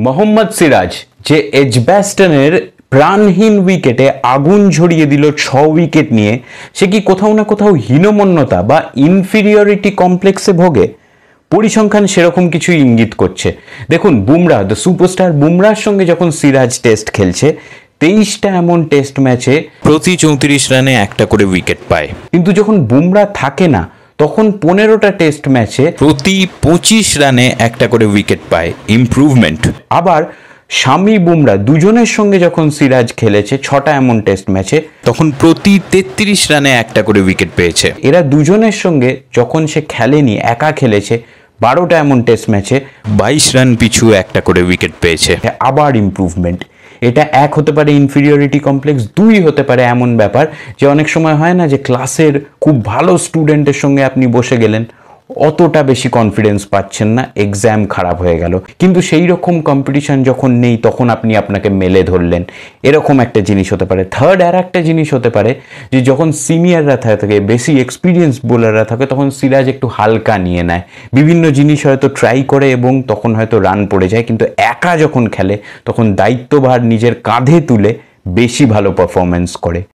মোহাম্মদ সিরাজ যে এজবাস্টনের প্রাণহীন উইকেটে আগুন ঝরিয়ে দিল 6 উইকেট নিয়ে, সে কি কোথাও না কোথাও হীনমন্যতা বা ইনফিরিয়রিটি কমপ্লেক্সে ভোগে? পরিসংখ্যান সেরকম কিছু ইঙ্গিত করছে। দেখুন, বুমরা দ্য সুপারস্টার বুমরার সঙ্গে যখন সিরাজ টেস্ট খেলছে, 23টা এমন টেস্ট ম্যাচে প্রতি 34 রানে একটা করে উইকেট পায়। কিন্তু যখন বুমরা থাকে না তখন 15টা টেস্ট ম্যাচে প্রতি 25 রানে একটা করে উইকেট পায়। ইমপ্রুভমেন্ট। আবার শামি বুমরা দুজনের সঙ্গে যখন সিরাজ খেলেছে 6টা এমন টেস্ট ম্যাচে, তখন প্রতি 33 রানে একটা করে উইকেট পেয়েছে। এরা দুজনের সঙ্গে যখন সে খেলেনি, একা খেলেছে 12টা এমন টেস্ট ম্যাচে 22 রান পিছু একটা করে উইকেট পেয়েছে। আবার ইমপ্রুভমেন্ট। এটা এক হতে পারে ইনফিরিয়রিটি কমপ্লেক্স, দুই হতে পারে এমন ব্যাপার যে অনেক সময় হয় না যে ক্লাসের খুব ভালো স্টুডেন্টের সঙ্গে আপনি বসে গেলেন, অতটা বেশি কনফিডেন্স পাচ্ছেন না, এক্সাম খারাপ হয়ে গেল, কিন্তু সেই রকম কম্পিটিশন যখন নেই তখন আপনি আপনাকে মেলে ধরলেন, এরকম একটা জিনিস হতে পারে। থার্ড আর একটা জিনিস হতে পারে যে যখন সিনিয়ররা থাকে, বেশি এক্সপিরিয়েন্স বোলাররা থাকে, তখন সিরাজ একটু হালকা নিয়ে নেয়, বিভিন্ন জিনিস হয়তো ট্রাই করে এবং তখন হয়তো রান পড়ে যায়, কিন্তু একা যখন খেলে তখন দায়িত্বভার নিজের কাঁধে তুলে বেশি ভালো পারফরমেন্স করে।